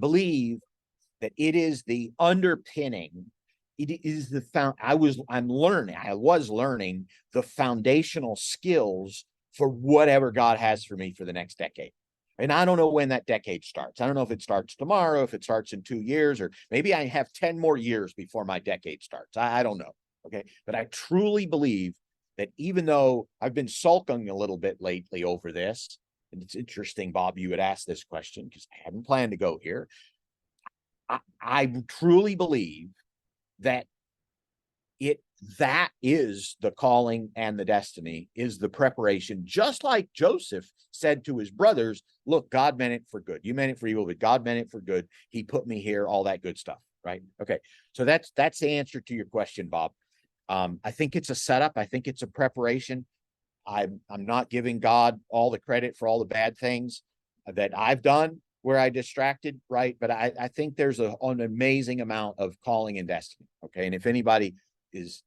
believe that it is the underpinning. It is I was learning the foundational skills for whatever God has for me for the next decade. And I don't know when that decade starts. I don't know if it starts tomorrow, if it starts in 2 years, or maybe I have 10 more years before my decade starts. I don't know. Okay. But I truly believe that even though I've been sulking a little bit lately over this, and it's interesting, Bob, you would ask this question because I hadn't planned to go here. I truly believe that that is the calling and the destiny, is the preparation, just like Joseph said to his brothers, look, God meant it for good. You meant it for evil, but God meant it for good. He put me here, all that good stuff, right? Okay. So that's the answer to your question, Bob. I think it's a setup. I think it's a preparation. I'm not giving God all the credit for all the bad things that I've done where I distracted, right? But I think there's an amazing amount of calling and destiny. Okay. And if anybody is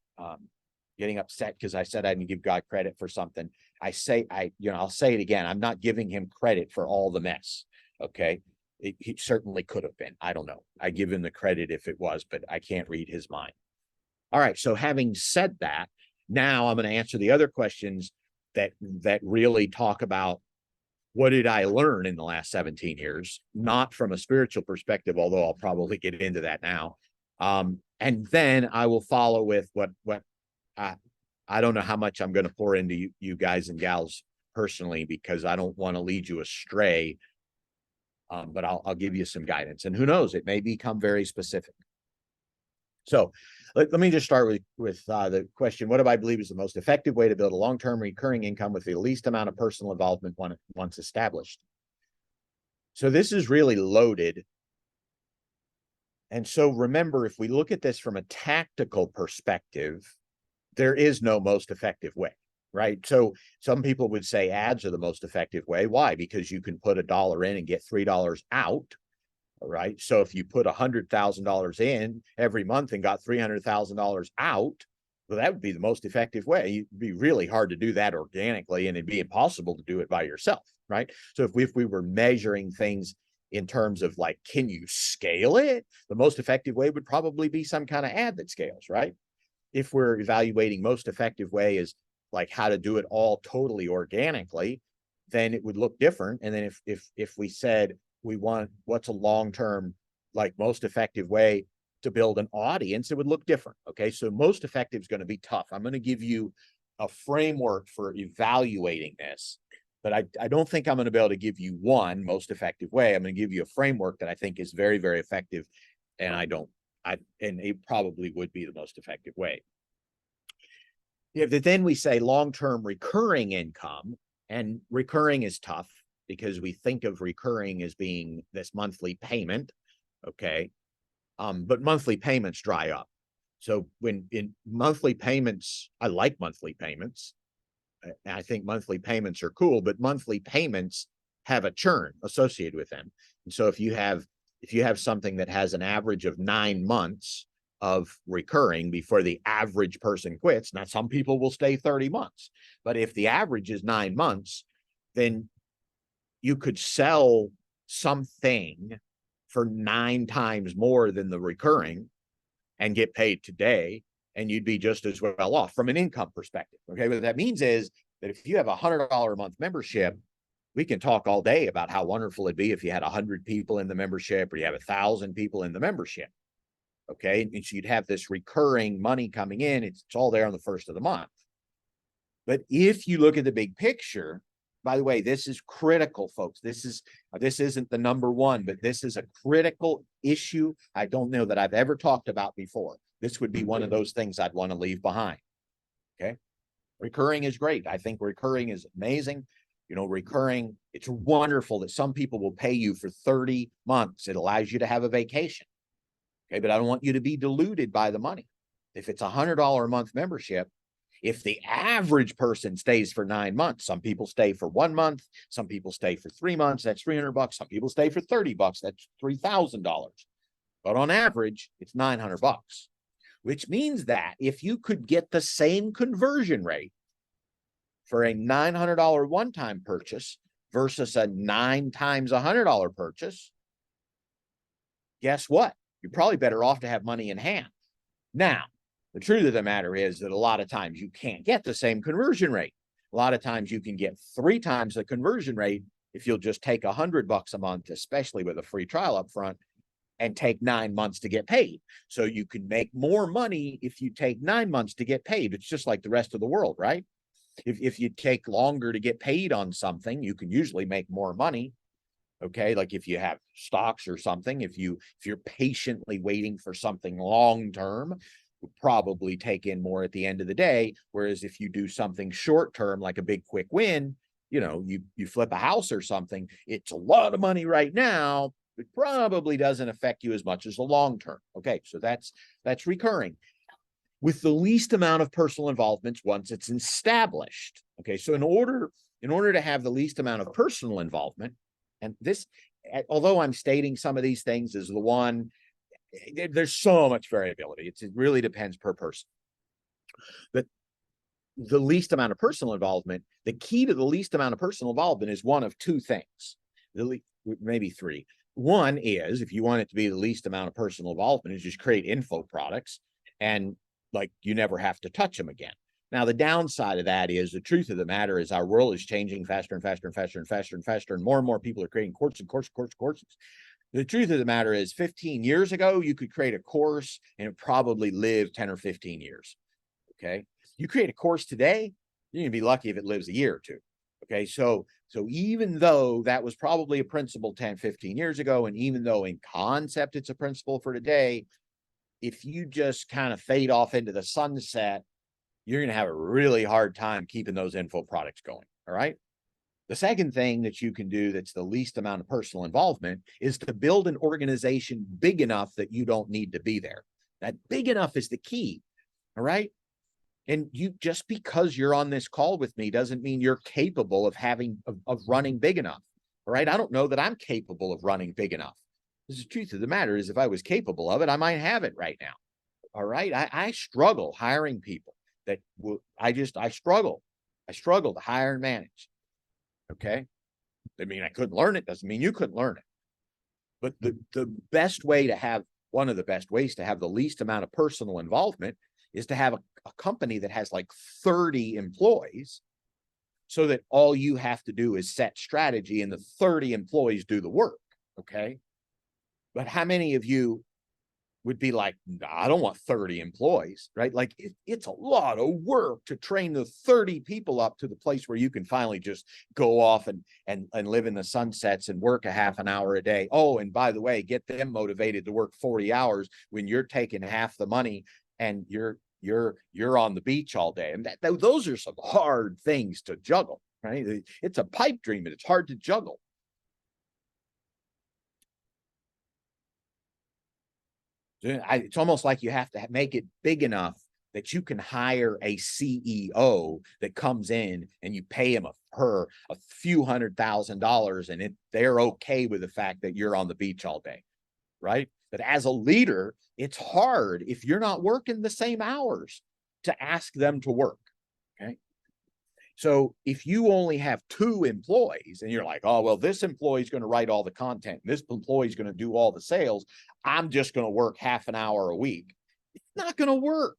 getting upset because I said I didn't give God credit for something, I'll say it again. I'm not giving him credit for all the mess. Okay. He certainly could have been. I don't know. I give him the credit if it was, but I can't read his mind. All right. So having said that, now I'm going to answer the other questions that really talk about what did I learn in the last 17 years, not from a spiritual perspective, although I'll probably get into that now. And then I will follow with what I don't know how much I'm going to pour into you guys and gals personally, because I don't want to lead you astray. But I'll give you some guidance, and who knows, it may become very specific. So let me just start with the question, what do I believe is the most effective way to build a long-term recurring income with the least amount of personal involvement once established? So this is really loaded. And so remember, if we look at this from a tactical perspective, there is no most effective way, right? So some people would say ads are the most effective way. Why? Because you can put $1 in and get $3 out. All right. So if you put $100,000 in every month and got $300,000 out, well, that would be the most effective way. It'd be really hard to do that organically, and it'd be impossible to do it by yourself, right? So if we were measuring things in terms of like, can you scale it? The most effective way would probably be some kind of ad that scales, right? If we're evaluating most effective way is like how to do it all totally organically, then it would look different. And then if we said, we want what's a long-term, like most effective way to build an audience, it would look different. Okay. So most effective is going to be tough. I'm going to give you a framework for evaluating this, but I don't think I'm going to be able to give you one most effective way. I'm going to give you a framework that I think is very, very effective. And and it probably would be the most effective way. If then we say long-term recurring income, and recurring is tough, because we think of recurring as being this monthly payment, okay? But monthly payments dry up. So when in monthly payments, I like monthly payments. I think monthly payments are cool, but monthly payments have a churn associated with them. And so if you have something that has an average of 9 months of recurring before the average person quits, now some people will stay 30 months, but if the average is 9 months, then you could sell something for 9 times more than the recurring and get paid today, and you'd be just as well off from an income perspective. Okay. What that means is that if you have $100 a month membership, we can talk all day about how wonderful it'd be if you had 100 people in the membership, or you have 1,000 people in the membership. Okay. And so you'd have this recurring money coming in. It's all there on the first of the month. But if you look at the big picture, by the way, this is critical, folks. This isn't the number one, but this is a critical issue I don't know that I've ever talked about before. This would be one of those things I'd want to leave behind. Okay. Recurring is great. I think recurring is amazing. You know, recurring, it's wonderful that some people will pay you for 30 months. It allows you to have a vacation. Okay. But I don't want you to be deluded by the money. If it's $100 a month membership, if the average person stays for 9 months, some people stay for 1 month, some people stay for 3 months, that's $300. Some people stay for $30, that's $3,000. But on average, it's $900, which means that if you could get the same conversion rate for a $900 one-time purchase versus a 9 times $100 purchase, guess what? You're probably better off to have money in hand. Now, the truth of the matter is that a lot of times you can't get the same conversion rate. A lot of times you can get 3 times the conversion rate if you'll just take $100 a month, especially with a free trial up front, and take 9 months to get paid. So you can make more money if you take 9 months to get paid. It's just like the rest of the world, right? If you take longer to get paid on something, you can usually make more money. Okay, like if you have stocks or something, if you're patiently waiting for something long term, will probably take in more at the end of the day. Whereas if you do something short term, like a big quick win, you flip a house or something, it's a lot of money right now. It probably doesn't affect you as much as the long term. Okay, so that's recurring with the least amount of personal involvement once it's established. Okay, so in order to have the least amount of personal involvement, and this, although I'm stating some of these things as the one, there's so much variability. It really depends per person. But the least amount of personal involvement, the key to the least amount of personal involvement is one of 2 things, maybe 3. One is, if you want it to be the least amount of personal involvement, is just create info products and like you never have to touch them again. Now, the downside of that is the truth of the matter is our world is changing faster and faster and faster and faster and faster, and more people are creating courses. The truth of the matter is 15 years ago, you could create a course and it probably lived 10 or 15 years. Okay. You create a course today, you're going to be lucky if it lives a year or 2. Okay. So even though that was probably a principle 10, 15 years ago, and even though in concept it's a principle for today, if you just kind of fade off into the sunset, you're going to have a really hard time keeping those info products going. All right. The second thing that you can do that's the least amount of personal involvement is to build an organization big enough that you don't need to be there. That big enough is the key. All right. And you, just because you're on this call with me doesn't mean you're capable of running big enough. All right. I don't know that I'm capable of running big enough. The truth of the matter is, if I was capable of it, I might have it right now. All right. I struggle hiring people that I struggle to hire and manage. Okay. I mean, I couldn't learn it. Doesn't mean you couldn't learn it. But the best way to have, one of the best ways to have the least amount of personal involvement is to have a company that has like 30 employees, so that all you have to do is set strategy and the 30 employees do the work. Okay. But how many of you would be like, I don't want 30 employees, right? Like it's a lot of work to train the 30 people up to the place where you can finally just go off and live in the sunsets and work a half an hour a day. Oh, and by the way, get them motivated to work 40 hours when you're taking half the money and you're on the beach all day. And those are some hard things to juggle, right? It's a pipe dream and it's hard to juggle. It's almost like you have to make it big enough that you can hire a CEO that comes in and you pay him a few $100,000 and they're okay with the fact that you're on the beach all day, right? But as a leader, it's hard if you're not working the same hours to ask them to work. Okay. So if you only have 2 employees and you're like, oh, well, this employee is going to write all the content, this employee is going to do all the sales, I'm just going to work half an hour a week. It's not going to work.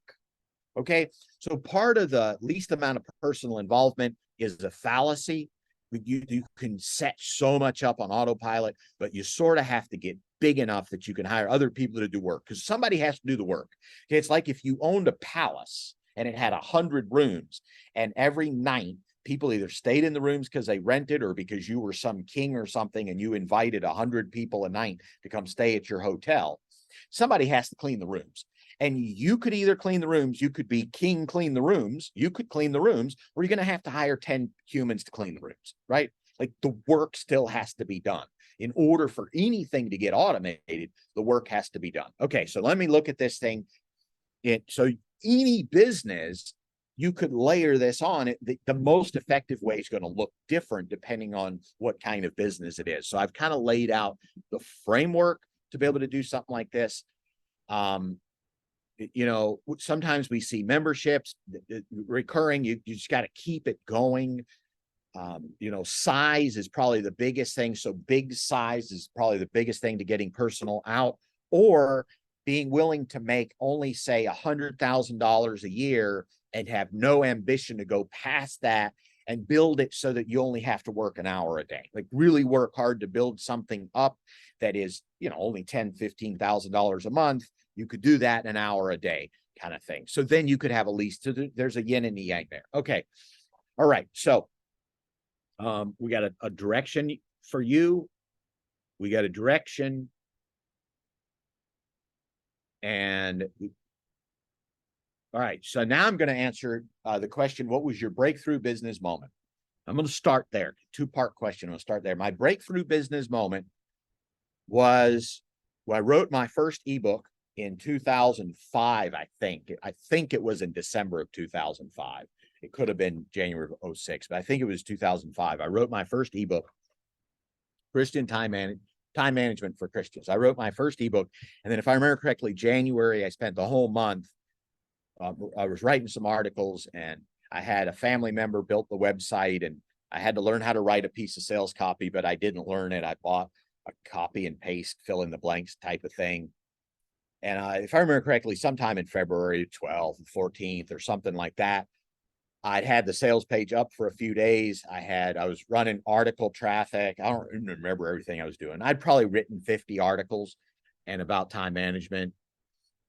Okay. So part of the least amount of personal involvement is the fallacy. You can set so much up on autopilot, but you sort of have to get big enough that you can hire other people to do work, because somebody has to do the work. Okay. It's like if you owned a palace and it had 100 rooms, and every night people either stayed in the rooms because they rented or because you were some king or something and you invited 100 people a night to come stay at your hotel. Somebody has to clean the rooms. And you could either clean the rooms, you could be king, clean the rooms, you could clean the rooms, or you're going to have to hire 10 humans to clean the rooms, right? Like the work still has to be done. In order for anything to get automated, the work has to be done. Okay, so let me look at this thing. So any business, you could layer this on it. The most effective way is going to look different depending on what kind of business it is. So I've kind of laid out the framework to be able to do something like this. Sometimes we see memberships recurring. You just got to keep it going. Size is probably the biggest thing. So big size is probably the biggest thing to getting personal out. or being willing to make only say $100,000 a year and have no ambition to go past that and build it so that you only have to work an hour a day. Like really work hard to build something up that is, only $10,000, $15,000 a month. You could do that in an hour a day kind of thing. So then you could have at least, there's a yin and a yang there. Okay. All right. So we got a direction for you. We got a direction. And all right. So now I'm going to answer the question, what was your breakthrough business moment? I'm going to start there. Two-part question. I'll start there. My breakthrough business moment was when I wrote my first ebook in 2005, I think. I think it was in December of 2005. It could have been January of 2006, but I think it was 2005. I wrote my first ebook, Christian Time Management for Christians. I wrote my first ebook, and then if I remember correctly, January, I spent the whole month. I was writing some articles, and I had a family member built the website, and I had to learn how to write a piece of sales copy, but I didn't learn it. I bought a copy and paste, fill in the blanks type of thing. And if I remember correctly, sometime in February 12th, 14th, or something like that, I'd had the sales page up for a few days. I was running article traffic. I don't even remember everything I was doing. I'd probably written 50 articles and about time management.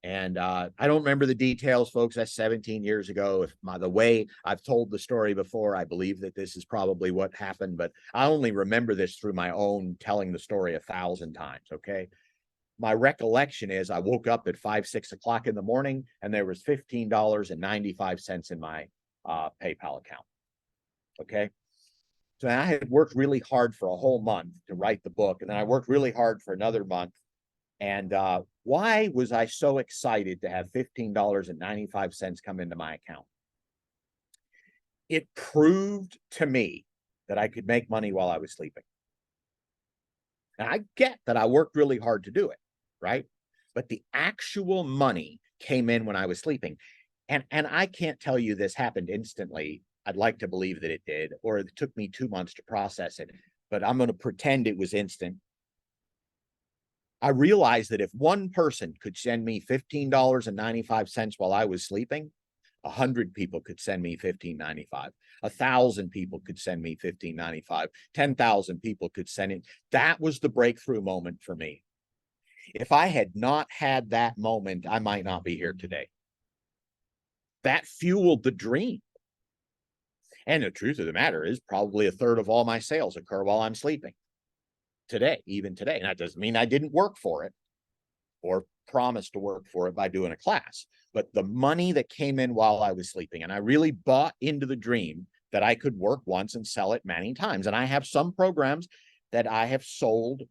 And I don't remember the details, folks. That's 17 years ago. The way I've told the story before, I believe that this is probably what happened, but I only remember this through my own telling the story 1,000 times. Okay. My recollection is I woke up at 5, 6 o'clock in the morning, and there was $15.95 in my PayPal account. Okay. So I had worked really hard for a whole month to write the book. And then I worked really hard for another month. And why was I so excited to have $15.95 come into my account? It proved to me that I could make money while I was sleeping. And I get that I worked really hard to do it, right? But the actual money came in when I was sleeping. And I can't tell you this happened instantly. I'd like to believe that it did, or it took me 2 months to process it, but I'm going to pretend it was instant. I realized that if one person could send me $15.95 while I was sleeping, 100 people could send me $15.95. 1,000 people could send me $15.95. 10,000 people could send it. That was the breakthrough moment for me. If I had not had that moment, I might not be here today. That fueled the dream. And the truth of the matter is probably 1/3 of all my sales occur while I'm sleeping today, even today. And that doesn't mean I didn't work for it or promise to work for it by doing a class, but the money that came in while I was sleeping, and I really bought into the dream that I could work once and sell it many times. And I have some programs that I have sold,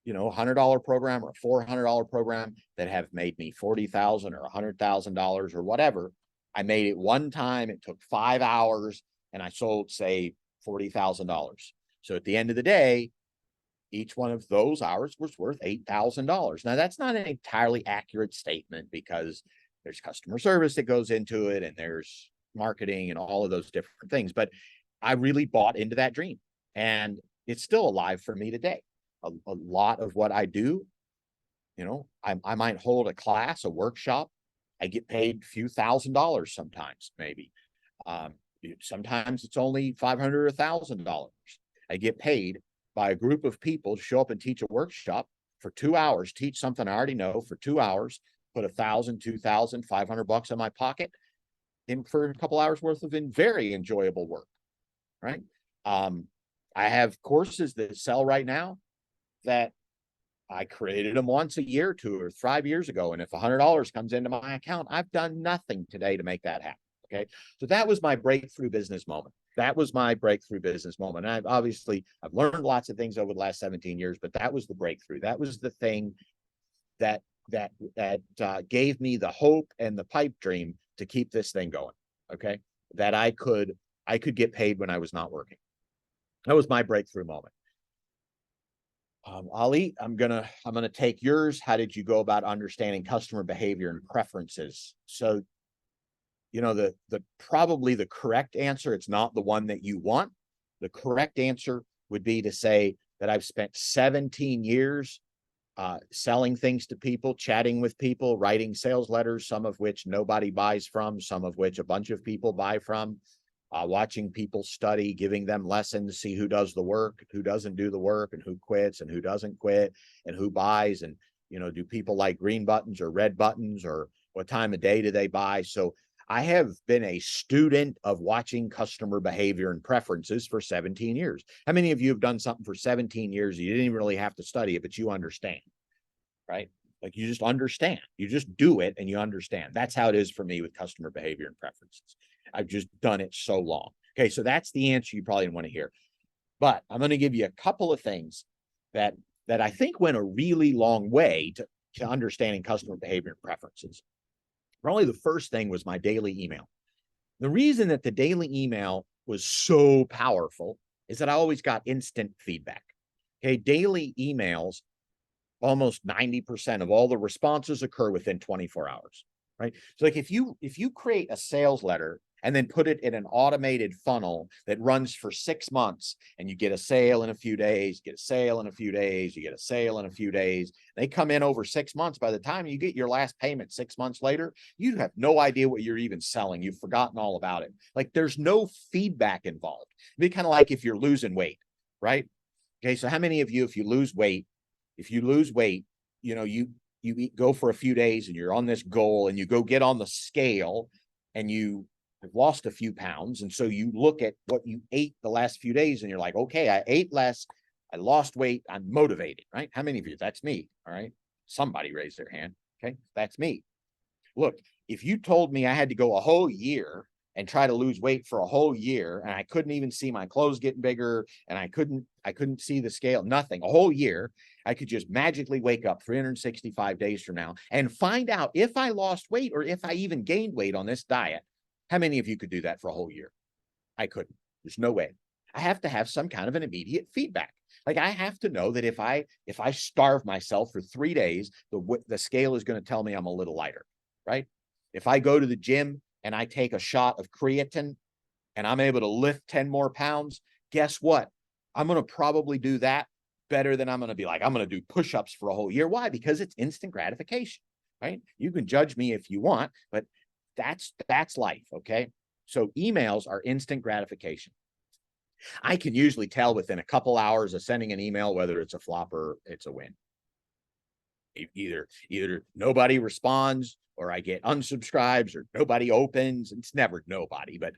$100 program or a $400 program that have made me $40,000 or $100,000 or whatever. I made it one time. It took 5 hours, and I sold, say, $40,000. So at the end of the day, each one of those hours was worth $8,000. Now, that's not an entirely accurate statement because there's customer service that goes into it, and there's marketing and all of those different things. But I really bought into that dream, and it's still alive for me today. A lot of what I do, I might hold a class, a workshop. I get paid a few $1,000s sometimes, maybe. Sometimes it's only $500 or $1,000. I get paid by a group of people to show up and teach a workshop for 2 hours, teach something I already know for 2 hours, put $1,000, $2,000, $500 in my pocket, and for a couple hours worth of very enjoyable work, right? I have courses that sell right now that I created them once a year, 2 or 5 years ago. And if $100 comes into my account, I've done nothing today to make that happen. Okay. So that was my breakthrough business moment. That was my breakthrough business moment. And I've learned lots of things over the last 17 years, but that was the breakthrough. That was the thing that gave me the hope and the pipe dream to keep this thing going. Okay. That I could get paid when I was not working. That was my breakthrough moment. Ali, I'm gonna take yours. How did you go about understanding customer behavior and preferences? So, probably the correct answer, it's not the one that you want. The correct answer would be to say that I've spent 17 years selling things to people, chatting with people, writing sales letters, some of which nobody buys from, some of which a bunch of people buy from, watching people study, giving them lessons, see who does the work, who doesn't do the work, and who quits and who doesn't quit, and who buys. And, do people like green buttons or red buttons, or what time of day do they buy? So I have been a student of watching customer behavior and preferences for 17 years. How many of you have done something for 17 years? You didn't even really have to study it, but you understand, right? Like you just understand. You just do it and you understand. That's how it is for me with customer behavior and preferences. I've just done it so long. Okay, so that's the answer you probably want to hear. But I'm going to give you a couple of things that I think went a really long way to understanding customer behavior and preferences. Probably the first thing was my daily email. The reason that the daily email was so powerful is that I always got instant feedback. Okay, daily emails, almost 90% of all the responses occur within 24 hours, right? So like if you create a sales letter and then put it in an automated funnel that runs for 6 months, and you get a sale in a few days, get a sale in a few days, you get a sale in a few days, they come in over 6 months. By the time you get your last payment 6 months later, you have no idea what you're even selling. You've forgotten all about it. Like there's no feedback involved. It'd be kind of like if you're losing weight, right? Okay, so how many of you, if you lose weight, you go for a few days and you're on this goal and you go get on the scale and you have lost a few pounds. And so you look at what you ate the last few days and you're like, okay, I ate less, I lost weight, I'm motivated, right? How many of you? That's me. All right. Somebody raised their hand. Okay. That's me. Look, if you told me I had to go a whole year and try to lose weight for a whole year, and I couldn't even see my clothes getting bigger, and I couldn't see the scale, nothing, a whole year, I could just magically wake up 365 days from now and find out if I lost weight or if I even gained weight on this diet. How many of you could do that for a whole year? I couldn't. There's no way. I have to have some kind of an immediate feedback. Like I have to know that if I starve myself for 3 days, the scale is going to tell me I'm a little lighter, right? If I go to the gym and I take a shot of creatine and I'm able to lift 10 more pounds, guess what? I'm going to probably do that better than I'm going to be like, I'm going to do push-ups for a whole year. Why? Because it's instant gratification, right? You can judge me if you want, but that's life, okay? So emails are instant gratification. I can usually tell within a couple hours of sending an email whether it's a flop or it's a win. Either nobody responds, or I get unsubscribes, or nobody opens. It's never nobody, but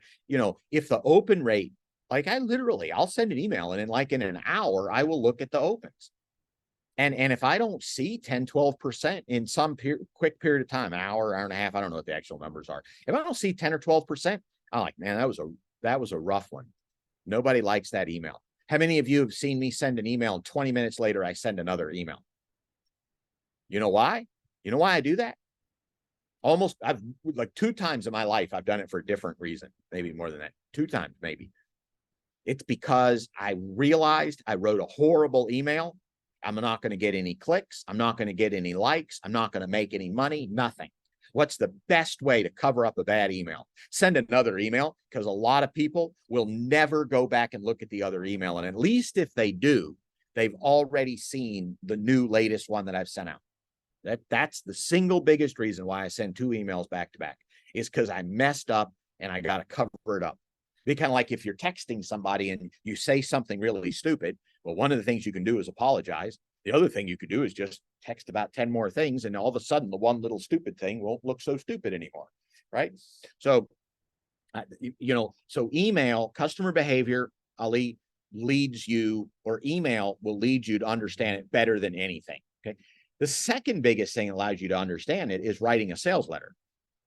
if the open rate, like I'll send an email and in an hour, I will look at the opens. And if I don't see 10, 12% in some quick period of time, an hour and a half, I don't know what the actual numbers are. If I don't see 10 or 12%, I'm like, man, that was a rough one. Nobody likes that email. How many of you have seen me send an email and 20 minutes later, I send another email? You know why? You know why I do that? I've like 2 times in my life, I've done it for a different reason, maybe more than that. 2 times, maybe. It's because I realized I wrote a horrible email. I'm not going to get any clicks. I'm not going to get any likes. I'm not going to make any money, nothing. What's the best way to cover up a bad email? Send another email, because a lot of people will never go back and look at the other email. And at least if they do, they've already seen the new latest one that I've sent out. That's the single biggest reason why I send 2 emails back to back, is because I messed up and I got to cover it up. Be kind of like if you're texting somebody and you say something really stupid. Well, one of the things you can do is apologize. The other thing you could do is just text about 10 more things, and all of a sudden the one little stupid thing won't look so stupid anymore, right? So, so email, customer behavior, Ali, leads you, or email will lead you to understand it better than anything, okay? The second biggest thing that allows you to understand it is writing a sales letter.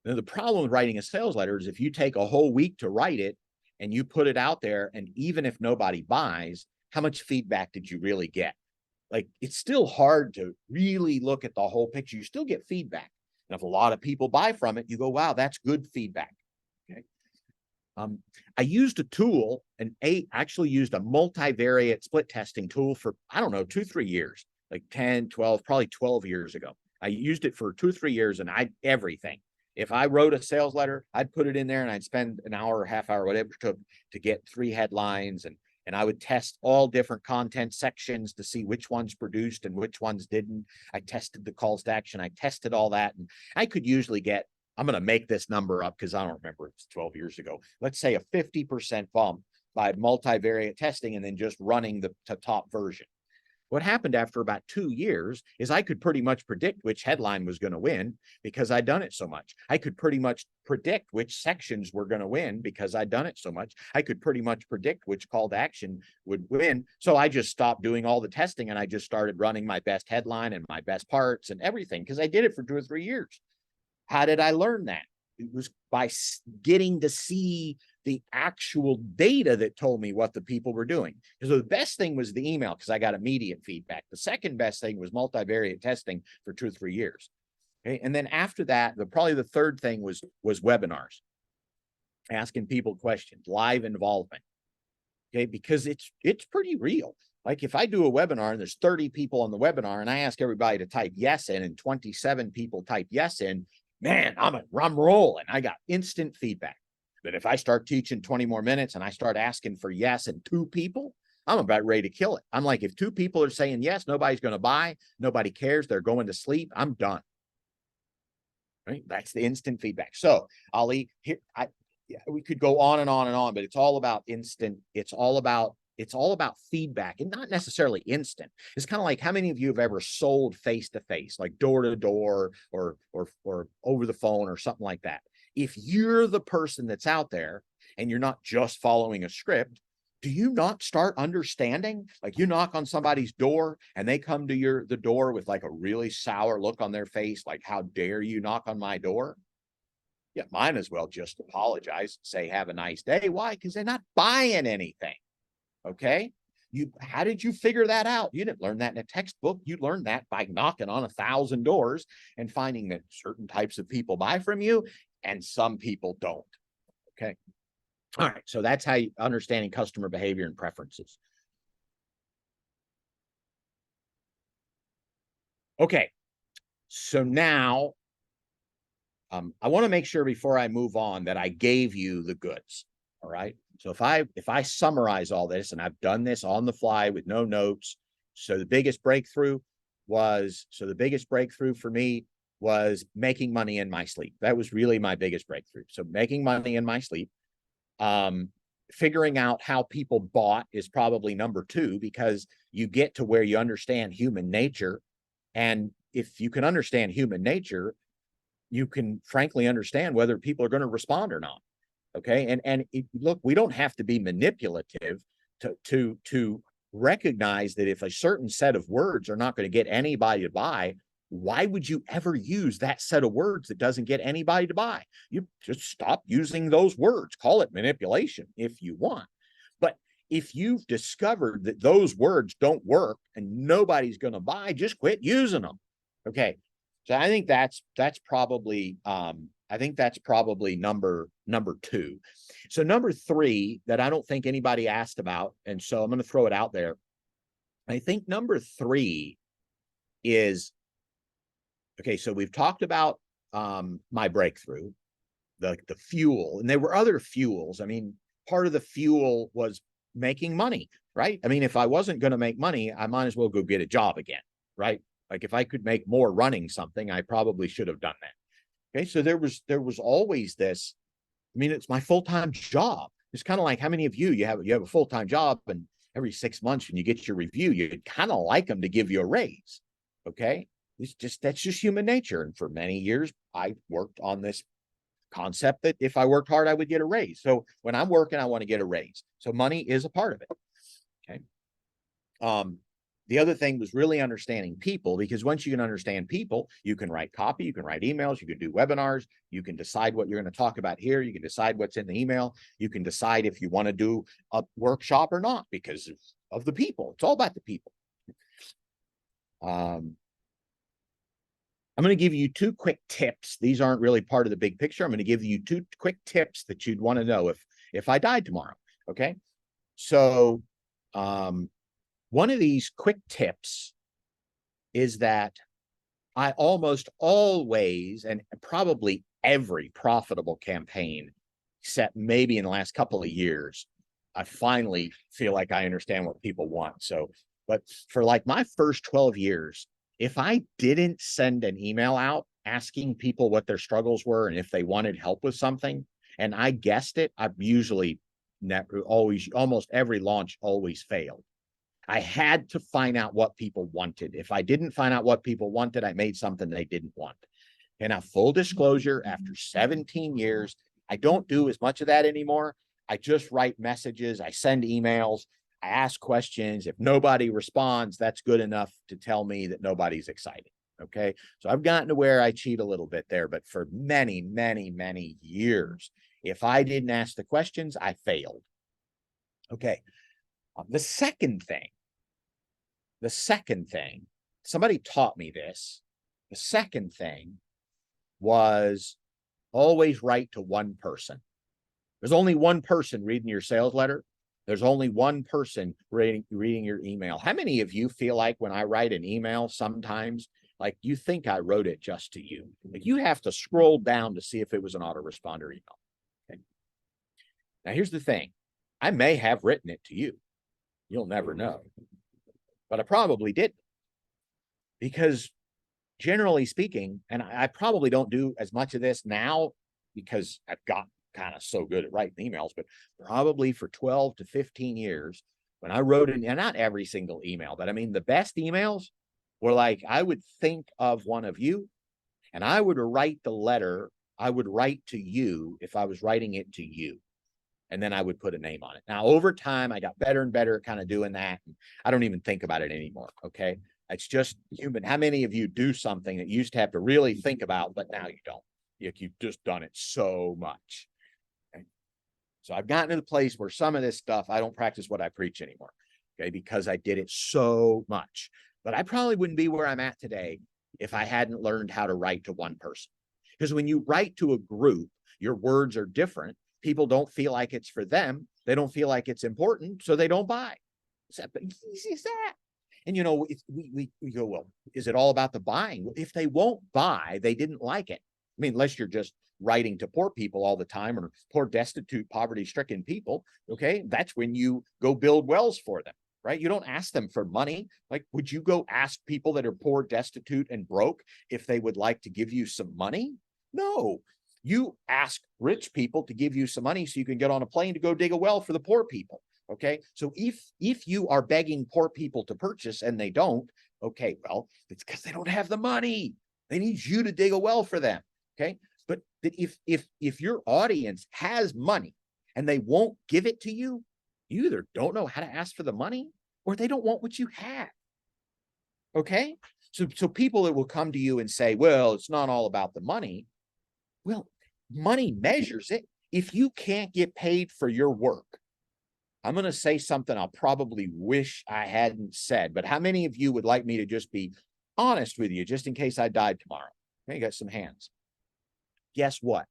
Now, the problem with writing a sales letter is if you take a whole week to write it and you put it out there, and even if nobody buys, how much feedback did you really get? Like, it's still hard to really look at the whole picture. You still get feedback. And if a lot of people buy from it, you go, wow, that's good feedback. Okay. I used a tool, and actually used a multivariate split testing tool for, I don't know, 2-3 years, like 10, 12, probably 12 years ago. I used it for 2-3 years, and everything. If I wrote a sales letter, I'd put it in there and I'd spend an hour or half hour, whatever it took to get 3 headlines and And I would test all different content sections to see which ones produced and which ones didn't. I tested the calls to action. I tested all that. And I could usually get, I'm going to make this number up because I don't remember, it's 12 years ago. Let's say a 50% bump by multivariate testing and then just running the top version. What happened after about 2 years is I could pretty much predict which headline was going to win because I'd done it so much. I could pretty much predict which sections were going to win because I'd done it so much. I could pretty much predict which call to action would win. So I just stopped doing all the testing and I just started running my best headline and my best parts and everything because I did it for 2 or 3 years. How did I learn that? It was by getting to see the actual data that told me what the people were doing. So the best thing was the email because I got immediate feedback. The second best thing was multivariate testing for 2 or 3 years. Okay. And then after that, probably the third thing was webinars, asking people questions, live involvement. Okay. Because it's pretty real. Like if I do a webinar and there's 30 people on the webinar and I ask everybody to type yes in and 27 people type yes in, man, I'm rolling. I got instant feedback. But if I start teaching 20 more minutes and I start asking for yes and 2 people, I'm about ready to kill it. I'm like, if 2 people are saying yes, nobody's going to buy, nobody cares, they're going to sleep, I'm done. Right? That's the instant feedback. So Ali, here, we could go on and on and on, but it's all about instant. It's all about feedback and not necessarily instant. It's kind of like how many of you have ever sold face to face, like door to door or over the phone or something like that? If you're the person that's out there and you're not just following a script, do you not start understanding? Like you knock on somebody's door and they come to the door with like a really sour look on their face, like, how dare you knock on my door? Yeah, might as well just apologize, say, have a nice day. Why? Because they're not buying anything. Okay. How did you figure that out? You didn't learn that in a textbook. You learned that by knocking on 1,000 doors and finding that certain types of people buy from you and some people don't. Okay. All right. So that's how you understanding customer behavior and preferences. Okay. So now I want to make sure before I move on that I gave you the goods. All right. So if I summarize all this, and I've done this on the fly with no notes. So the biggest breakthrough for me was making money in my sleep. That was really my biggest breakthrough. So making money in my sleep. Figuring out how people bought is probably number 2, because you get to where you understand human nature. And if you can understand human nature, you can frankly understand whether people are going to respond or not. Okay. And look, we don't have to be manipulative to recognize that if a certain set of words are not going to get anybody to buy, why would you ever use that set of words that doesn't get anybody to buy? You just stop using those words. Call it manipulation if you want. But if you've discovered that those words don't work and nobody's going to buy, just quit using them. Okay. So I think that's probably number 2. So number 3 that I don't think anybody asked about, and so I'm going to throw it out there. I think number 3 is, okay, so we've talked about my breakthrough, the fuel, and there were other fuels. I mean, part of the fuel was making money, right? I mean, if I wasn't going to make money, I might as well go get a job again, right? Like if I could make more running something, I probably should have done that. Okay, so there was always this. I mean, it's my full-time job. It's kind of like how many of you have a full-time job, and every 6 months when you get your review, you'd kind of like them to give you a raise. Okay, that's just human nature. And for many years, I worked on this concept that if I worked hard, I would get a raise. So when I'm working, I want to get a raise. So money is a part of it. Okay. The other thing was really understanding people, because once you can understand people, you can write copy, you can write emails, you can do webinars, you can decide what you're going to talk about here, you can decide what's in the email, you can decide if you want to do a workshop or not because of the people. It's all about the people. I'm going to give you 2 quick tips. These aren't really part of the big picture. I'm going to give you 2 quick tips that you'd want to know if I died tomorrow. Okay. So, one of these quick tips is that I almost always, and probably every profitable campaign, except maybe in the last couple of years, I finally feel like I understand what people want. So, but for like my first 12 years, if I didn't send an email out asking people what their struggles were and if they wanted help with something, and I guessed it, I've usually never, always, almost every launch always failed. I had to find out what people wanted. If I didn't find out what people wanted, I made something they didn't want. And now, full disclosure, after 17 years, I don't do as much of that anymore. I just write messages, I send emails, I ask questions. If nobody responds, that's good enough to tell me that nobody's excited. Okay. So I've gotten to where I cheat a little bit there, but for many, many, many years, if I didn't ask the questions, I failed. Okay. The second thing, somebody taught me this. The second thing was always write to one person. There's only one person reading your sales letter. There's only one person reading your email. How many of you feel like when I write an email, sometimes like you think I wrote it just to you? Like you have to scroll down to see if it was an autoresponder email. Okay. Now, here's the thing. I may have written it to you. You'll never know. But I probably didn't. Because generally speaking, and I probably don't do as much of this now because I've got kind of so good at writing emails, but probably for 12 to 15 years, when I wrote it, and not every single email, but I mean, the best emails were like, I would think of one of you and I would write the letter. I would write to you if I was writing it to you. And then I would put a name on it. Now, over time, I got better and better at kind of doing that. And I don't even think about it anymore. Okay. It's just human. How many of you do something that you used to have to really think about, but now you don't? You've just done it so much. Okay? So I've gotten to the place where some of this stuff, I don't practice what I preach anymore. Okay. Because I did it so much. But I probably wouldn't be where I'm at today if I hadn't learned how to write to one person. Because when you write to a group, your words are different. People don't feel like it's for them. They don't feel like it's important, so they don't buy. It's that easy as that. And, you know, we go, well, is it all about the buying? If they won't buy, they didn't like it. I mean, unless you're just writing to poor people all the time or poor, destitute, poverty-stricken people, okay? That's when you go build wells for them, right? You don't ask them for money. Like, would you go ask people that are poor, destitute, and broke if they would like to give you some money? No. You ask rich people to give you some money so you can get on a plane to go dig a well for the poor people. Okay. So if you are begging poor people to purchase and they don't, okay, well, it's because they don't have the money. They need you to dig a well for them. Okay. But if your audience has money and they won't give it to you, you either don't know how to ask for the money or they don't want what you have. Okay. So people that will come to you and say, well, it's not all about the money. Well, money measures it. If you can't get paid for your work, I'm going to say something I'll probably wish I hadn't said, but how many of you would like me to just be honest with you, just in case I died tomorrow? Okay, you got some hands. Guess what?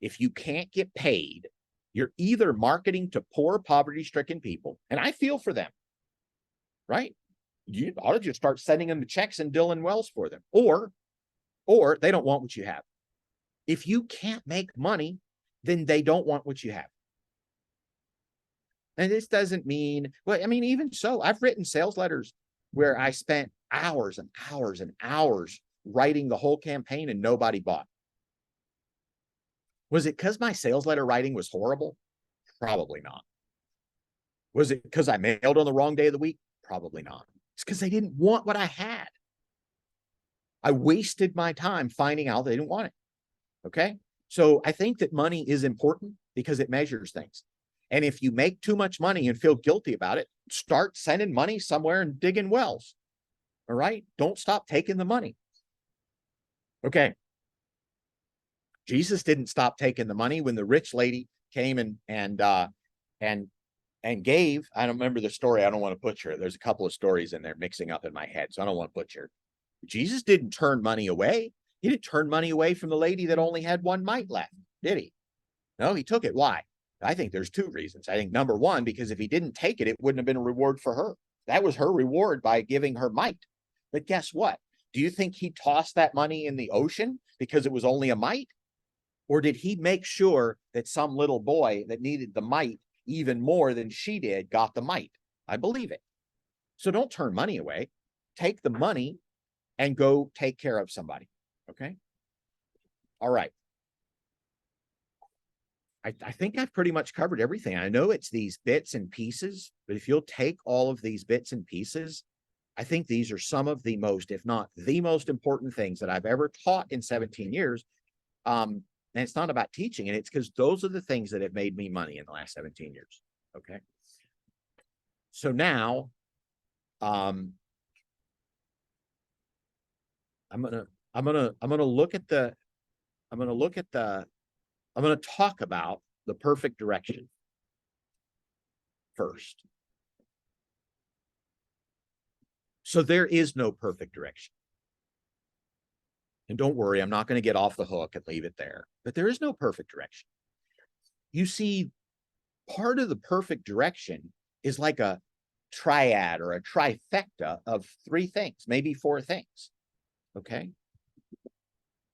If you can't get paid, you're either marketing to poor, poverty-stricken people, and I feel for them, right? You ought to just start sending them the checks and drilling wells for them, or they don't want what you have. If you can't make money, then they don't want what you have. And this doesn't mean, well, I mean, even so, I've written sales letters where I spent hours and hours and hours writing the whole campaign and nobody bought. Was it because my sales letter writing was horrible? Probably not. Was it because I mailed on the wrong day of the week? Probably not. It's because they didn't want what I had. I wasted my time finding out they didn't want it. Okay. So I think that money is important because it measures things. And if you make too much money and feel guilty about it, start sending money somewhere and digging wells. All right. Don't stop taking the money. Okay. Jesus didn't stop taking the money when the rich lady came and gave. I don't remember the story. I don't want to butcher it. There's a couple of stories in there mixing up in my head, so I don't want to butcher it. Jesus didn't turn money away. He didn't turn money away from the lady that only had one mite left, did he? No, he took it. Why? I think there's two reasons. I think number one, because if he didn't take it, it wouldn't have been a reward for her. That was her reward by giving her mite. But guess what? Do you think he tossed that money in the ocean because it was only a mite? Or did he make sure that some little boy that needed the mite even more than she did got the mite. I believe it. So don't turn money away. Take the money and go take care of somebody. Okay. All right. I think I've pretty much covered everything. I know it's these bits and pieces, but if you'll take all of these bits and pieces, I think these are some of the most, if not the most important things that I've ever taught in 17 years. And it's not about teaching, and it's because those are the things that have made me money in the last 17 years. Okay. So now, I'm gonna talk about the perfect direction first. So there is no perfect direction. And don't worry, I'm not going to get off the hook and leave it there, but there is no perfect direction. You see, part of the perfect direction is like a triad or a trifecta of 3 things, maybe 4 things. Okay.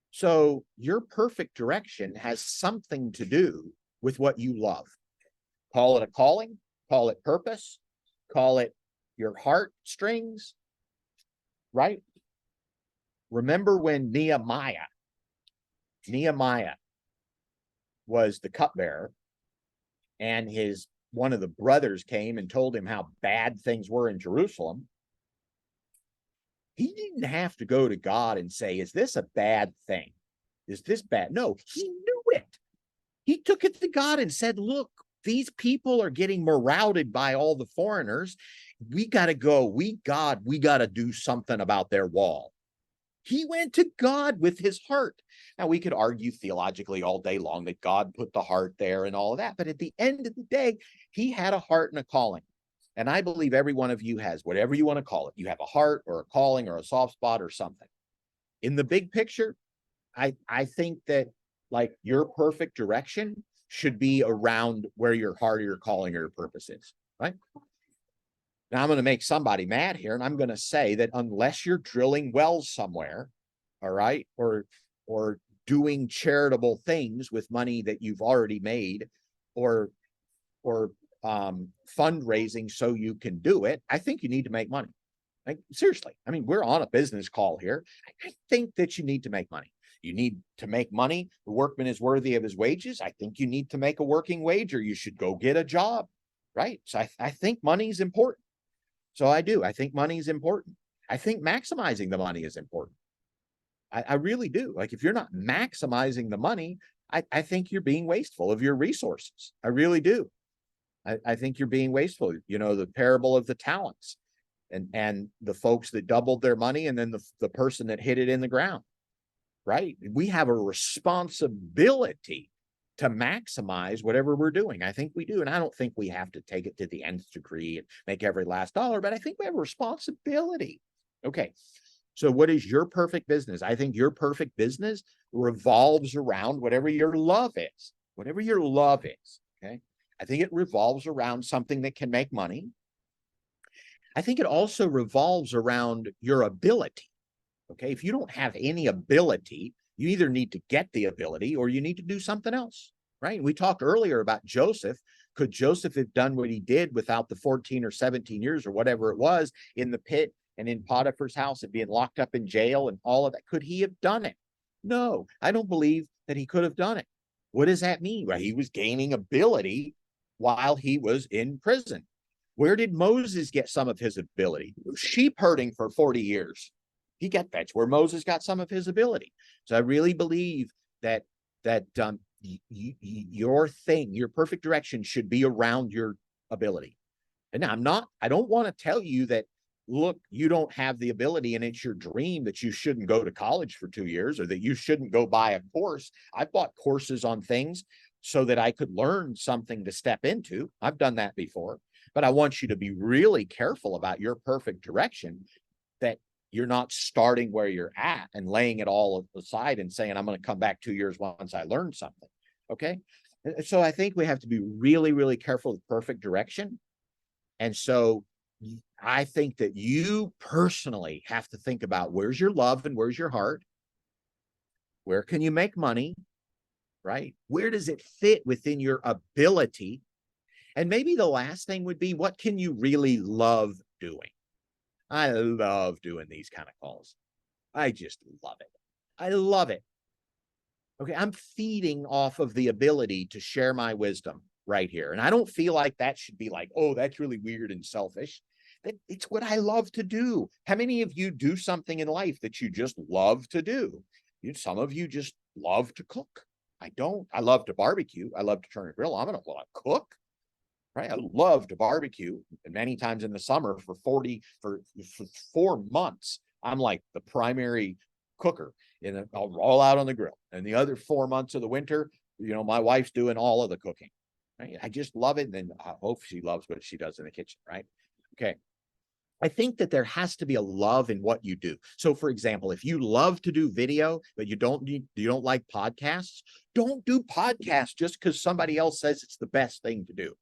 So your perfect direction has something to do with what you love. Call it a calling, call it purpose, call it your heartstrings, right? Remember when Nehemiah was the cupbearer, and one of the brothers came and told him how bad things were in Jerusalem. He didn't have to go to God and say, is this a bad thing? Is this bad? No, he knew it. He took it to God and said, look, these people are getting marauded by all the foreigners. We got to go. We got to do something about their wall. He went to God with his heart. Now, we could argue theologically all day long that God put the heart there and all of that. But at the end of the day, he had a heart and a calling. And I believe every one of you has whatever you want to call it. You have a heart or a calling or a soft spot or something. In the big picture, I think that like your perfect direction should be around where your heart or your calling or your purpose is, right? Now, I'm going to make somebody mad here, and I'm going to say that unless you're drilling wells somewhere, all right, or doing charitable things with money that you've already made, or fundraising so you can do it, I think you need to make money. Like, seriously, I mean, we're on a business call here. I think that you need to make money. You need to make money. The workman is worthy of his wages. I think you need to make a working wage, or you should go get a job, right? So I think money is important. So I do. I think money is important. I think maximizing the money is important. I really do. Like, if you're not maximizing the money, I think you're being wasteful of your resources. I really do. I think you're being wasteful. You know, the parable of the talents and the folks that doubled their money, and then the person that hid it in the ground, right? We have a responsibility to maximize whatever we're doing. I think we do. And I don't think we have to take it to the nth degree and make every last dollar, but I think we have a responsibility. Okay. So what is your perfect business? I think your perfect business revolves around whatever your love is, whatever your love is. Okay. I think it revolves around something that can make money. I think it also revolves around your ability. Okay. If you don't have any ability, you either need to get the ability or you need to do something else, right? We talked earlier about Joseph. Could Joseph have done what he did without the 14 or 17 years or whatever it was in the pit and in Potiphar's house and being locked up in jail and all of that? Could he have done it? No, I don't believe that he could have done it. What does that mean? Well, he was gaining ability while he was in prison. Where did Moses get some of his ability? Sheep herding for 40 years. That's where Moses got some of his ability. So I really believe that your thing, your perfect direction should be around your ability. And now I don't want to tell you that, look, you don't have the ability and it's your dream that you shouldn't go to college for 2 years or that you shouldn't go buy a course. I've bought courses on things so that I could learn something to step into. I've done that before, but I want you to be really careful about your perfect direction, that you're not starting where you're at and laying it all aside and saying, I'm going to come back 2 years once I learn something. Okay. So I think we have to be really, really careful with perfect direction. And so I think that you personally have to think about, where's your love and where's your heart? Where can you make money? Right? Where does it fit within your ability? And maybe the last thing would be, what can you really love doing? I love doing these kind of calls. I just love it. I love it. Okay, I'm feeding off of the ability to share my wisdom right here. And I don't feel like that should be like, oh, that's really weird and selfish. It's what I love to do. How many of you do something in life that you just love to do? Some of you just love to cook. I don't. I love to barbecue. I love to turn a grill. I'm going to cook. Right. I love to barbecue. And many times in the summer for 4 months, I'm like the primary cooker. And I'll roll out on the grill. And the other 4 months of the winter, my wife's doing all of the cooking. Right? I just love it. And then I hope she loves what she does in the kitchen. Right. Okay. I think that there has to be a love in what you do. So, for example, if you love to do video, but you don't like podcasts, don't do podcasts just because somebody else says it's the best thing to do.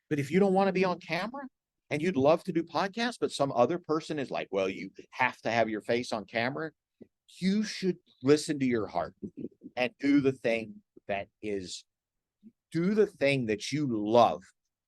But if you don't want to be on camera and you'd love to do podcasts, but some other person is like, well, you have to have your face on camera, you should listen to your heart and do the thing that you love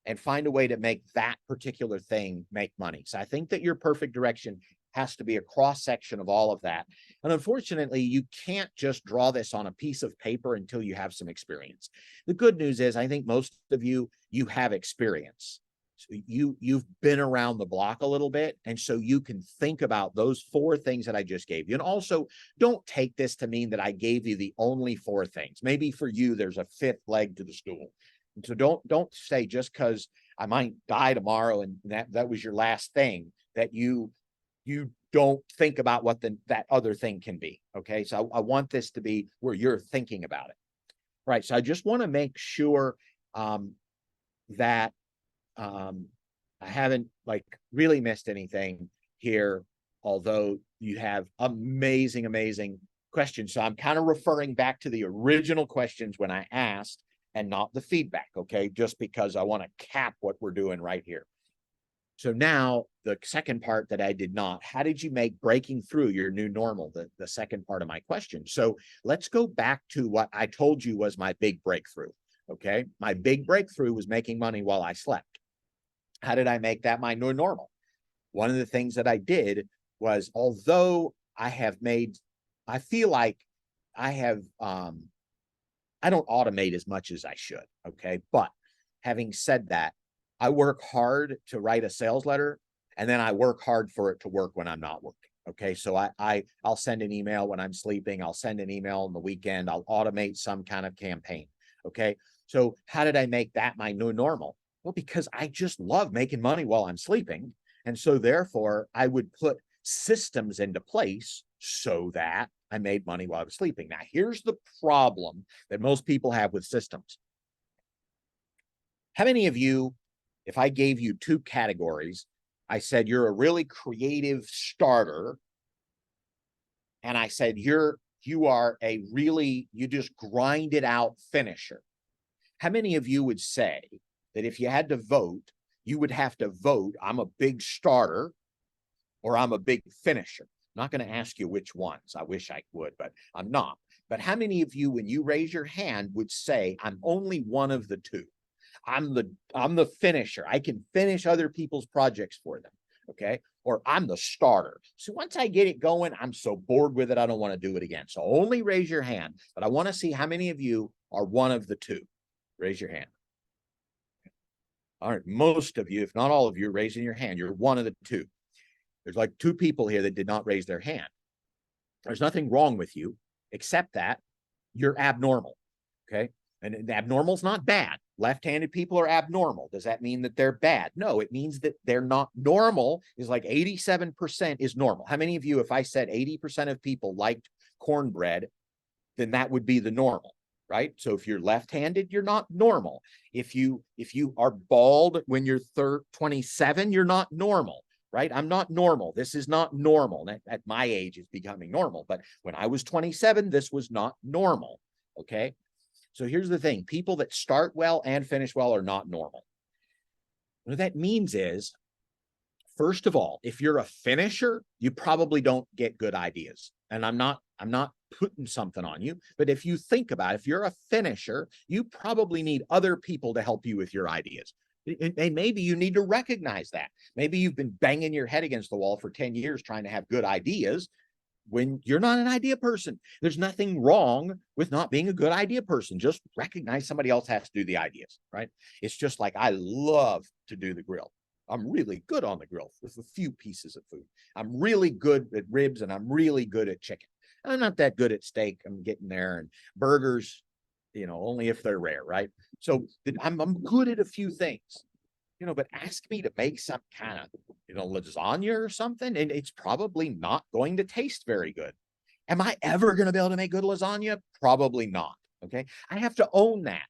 and find a way to make that particular thing make money. So I think that your perfect direction has to be a cross section of all of that. And unfortunately, you can't just draw this on a piece of paper until you have some experience. The good news is, I think most of you have experience. So you've been around the block a little bit. And so you can think about those 4 things that I just gave you. And also, don't take this to mean that I gave you the only 4 things. Maybe for you, there's a 5th leg to the stool. And so don't say just because I might die tomorrow and that was your last thing, that you don't think about what that other thing can be. Okay. So I want this to be where you're thinking about it. Right. So I just want to make sure that I haven't really missed anything here, although you have amazing questions. So I'm kind of referring back to the original questions when I asked and not the feedback. Okay. Just because I want to cap what we're doing right here. So now the second part that I did not, how did you make breaking through your new normal? The second part of my question. So let's go back to what I told you was my big breakthrough. Okay. My big breakthrough was making money while I slept. How did I make that my new normal? One of the things that I did was, although I feel like I have, I don't automate as much as I should. Okay. But having said that, I work hard to write a sales letter, and then I work hard for it to work when I'm not working. Okay. So I'll send an email when I'm sleeping. I'll send an email on the weekend. I'll automate some kind of campaign. Okay. So how did I make that my new normal? Well, because I just love making money while I'm sleeping. And so therefore I would put systems into place so that I made money while I was sleeping. Now, here's the problem that most people have with systems. How many of you, if I gave you 2 categories, I said, you're a really creative starter, and I said, you are you just grind it out finisher. How many of you would say that if you had to vote, you would have to vote, I'm a big starter or I'm a big finisher? I'm not going to ask you which ones. I wish I would, but I'm not. But how many of you, when you raise your hand, would say, I'm only one of the 2? I'm the finisher. I can finish other people's projects for them. Okay. Or I'm the starter. So once I get it going, I'm so bored with it, I don't want to do it again. So only raise your hand. But I want to see how many of you are one of the 2. Raise your hand. All right. Most of you, if not all of you, raising your hand. You're one of the 2. There's like 2 people here that did not raise their hand. There's nothing wrong with you, except that you're abnormal. Okay. And abnormal is not bad. Left-handed people are abnormal. Does that mean that they're bad? No, it means that they're not normal. Is like 87% is normal. How many of you, if I said 80% of people liked cornbread, then that would be the normal, right? So if you're left-handed, you're not normal. If you are bald when you're 27, you're not normal, right? I'm not normal. This is not normal. At my age, it's becoming normal. But when I was 27, this was not normal, okay? So here's the thing. People that start well and finish well are not normal. What that means is, first of all, if you're a finisher, you probably don't get good ideas. And I'm not putting something on you, but if you think about it, if you're a finisher, you probably need other people to help you with your ideas. And maybe you need to recognize that. Maybe you've been banging your head against the wall for 10 years trying to have good ideas when you're not an idea person. There's nothing wrong with not being a good idea person. Just recognize somebody else has to do the ideas, right? It's just like I love to do the grill. I'm really good on the grill with a few pieces of food. I'm really good at ribs and I'm really good at chicken. I'm not that good at steak. I'm getting there. And burgers, only if they're rare, right? So I'm good at a few things, but ask me to make some kind of, lasagna or something, and it's probably not going to taste very good. Am I ever going to be able to make good lasagna? Probably not. Okay. I have to own that.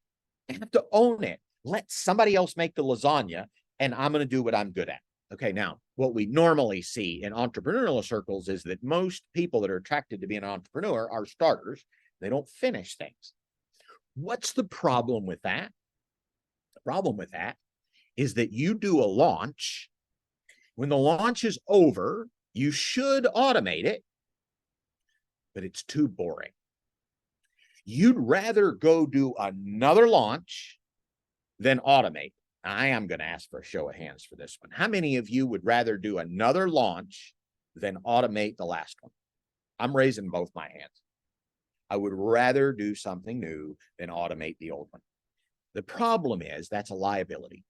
I have to own it. Let somebody else make the lasagna, and I'm going to do what I'm good at. Okay. Now, what we normally see in entrepreneurial circles is that most people that are attracted to be an entrepreneur are starters. They don't finish things. What's the problem with that? The problem with that is that you do a launch. When the launch is over, you should automate it, but it's too boring. You'd rather go do another launch than automate. I am going to ask for a show of hands for this one. How many of you would rather do another launch than automate the last one? I'm raising both my hands. I would rather do something new than automate the old one. The problem is that's a liability.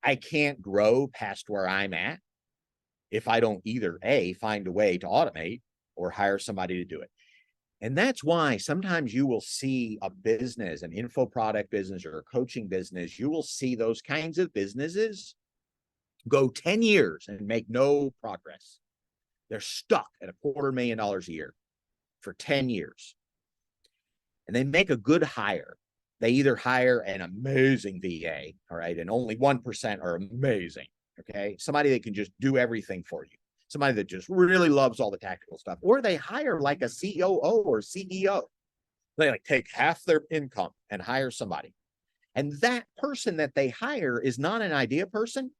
I can't grow past where I'm at if I don't either A, find a way to automate or hire somebody to do it. And that's why sometimes you will see a business, an info product business or a coaching business, you will see those kinds of businesses go 10 years and make no progress. They're stuck at $250,000 a year for 10 years. And they make a good hire. They either hire an amazing VA, all right, and only 1% are amazing, okay? Somebody that can just do everything for you. Somebody that just really loves all the tactical stuff. Or they hire like a COO or CEO. They like take half their income and hire somebody. And that person that they hire is not an idea person.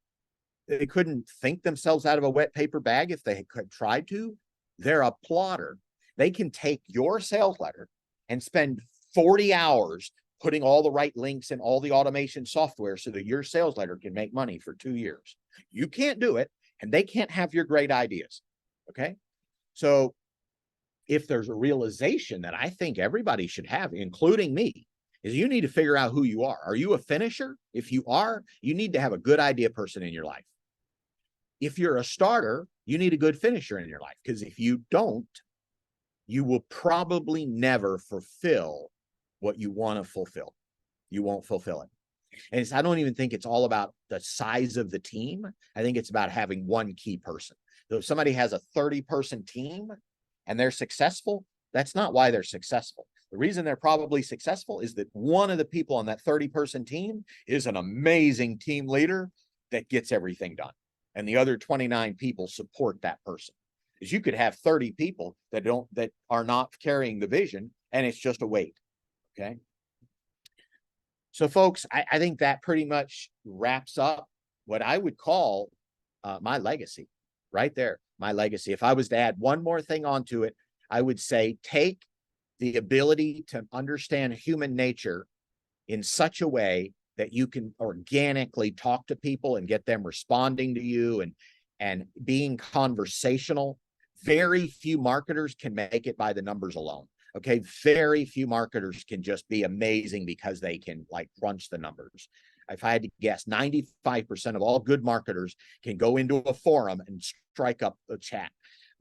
They couldn't think themselves out of a wet paper bag if they could try to. They're a plotter. They can take your sales letter and spend 40 hours putting all the right links in all the automation software so that your sales letter can make money for 2 years. You can't do it, and they can't have your great ideas. Okay. So if there's a realization that I think everybody should have, including me, is you need to figure out who you are. Are you a finisher? If you are, you need to have a good idea person in your life. If you're a starter, you need a good finisher in your life, because if you don't, you will probably never fulfill what you want to fulfill. You won't fulfill it. And I don't even think it's all about the size of the team. I think it's about having one key person. So if somebody has a 30-person team and they're successful, that's not why they're successful. The reason they're probably successful is that one of the people on that 30-person team is an amazing team leader that gets everything done. And the other 29 people support that person. Because you could have 30 people that are not carrying the vision, and it's just a weight. Okay. So folks, I think that pretty much wraps up what I would call my legacy right there. My legacy. If I was to add one more thing onto it, I would say take the ability to understand human nature in such a way that you can organically talk to people and get them responding to you and being conversational. Very few marketers can make it by the numbers alone. Okay, very few marketers can just be amazing because they can like crunch the numbers. If I had to guess, 95% of all good marketers can go into a forum and strike up a chat.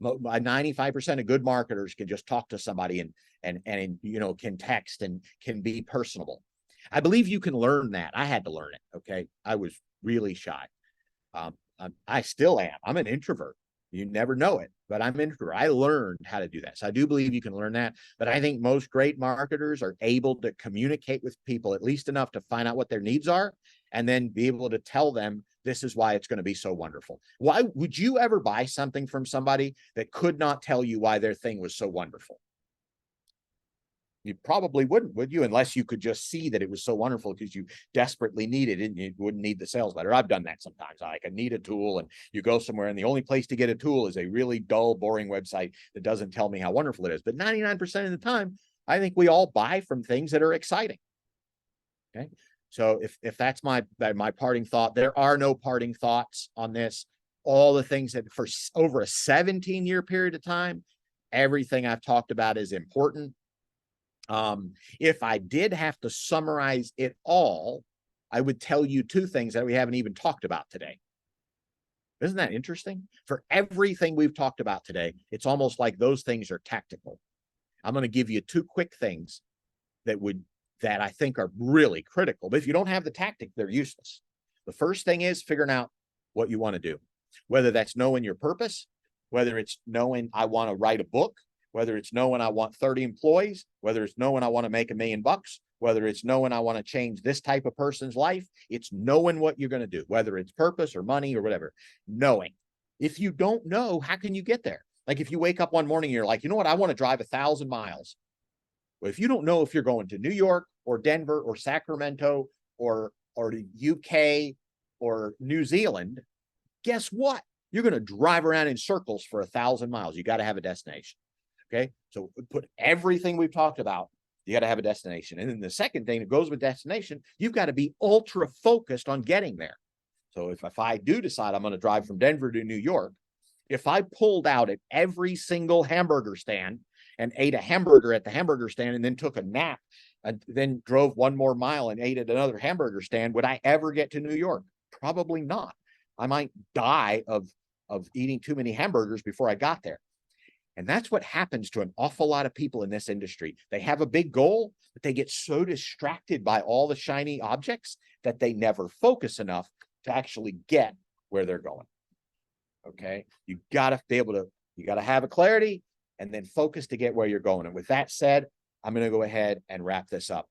95% of good marketers can just talk to somebody and can text and can be personable. I believe you can learn that. I had to learn it. Okay, I was really shy. I still am. I'm an introvert. You never know it, but I'm an introvert. I learned how to do that. So I do believe you can learn that. But I think most great marketers are able to communicate with people at least enough to find out what their needs are and then be able to tell them this is why it's going to be so wonderful. Why would you ever buy something from somebody that could not tell you why their thing was so wonderful? You probably wouldn't, would you? Unless you could just see that it was so wonderful because you desperately needed it and you wouldn't need the sales letter. I've done that sometimes. I need a tool and you go somewhere and the only place to get a tool is a really dull, boring website that doesn't tell me how wonderful it is. But 99% of the time, I think we all buy from things that are exciting. Okay. So if that's my parting thought, there are no parting thoughts on this. All the things that for over a 17-year period of time, everything I've talked about is important. If I did have to summarize it all, I would tell you two things that we haven't even talked about today. Isn't that interesting? For everything we've talked about today, it's almost like those things are tactical. I'm going to give you two quick things that I think are really critical. But if you don't have the tactic, they're useless. The first thing is figuring out what you want to do, whether that's knowing your purpose, whether it's knowing I want to write a book, whether it's knowing I want 30 employees, whether it's knowing I want to make $1 million, whether it's knowing I want to change this type of person's life. It's knowing what you're going to do, whether it's purpose or money or whatever. Knowing. If you don't know, how can you get there? Like if you wake up one morning and you're like, you know what, I want to drive 1,000 miles. Well, if you don't know if you're going to New York or Denver or Sacramento or the UK or New Zealand, guess what? You're going to drive around in circles for 1,000 miles. You got to have a destination. Okay. So put everything we've talked about, you got to have a destination. And then the second thing that goes with destination, you've got to be ultra focused on getting there. So if I do decide I'm going to drive from Denver to New York, if I pulled out at every single hamburger stand and ate a hamburger at the hamburger stand and then took a nap and then drove one more mile and ate at another hamburger stand, would I ever get to New York? Probably not. I might die of eating too many hamburgers before I got there. And that's what happens to an awful lot of people in this industry. They have a big goal, but they get so distracted by all the shiny objects that they never focus enough to actually get where they're going. Okay. You got to be able to, you got to have a clarity and then focus to get where you're going. And with that said, I'm going to go ahead and wrap this up.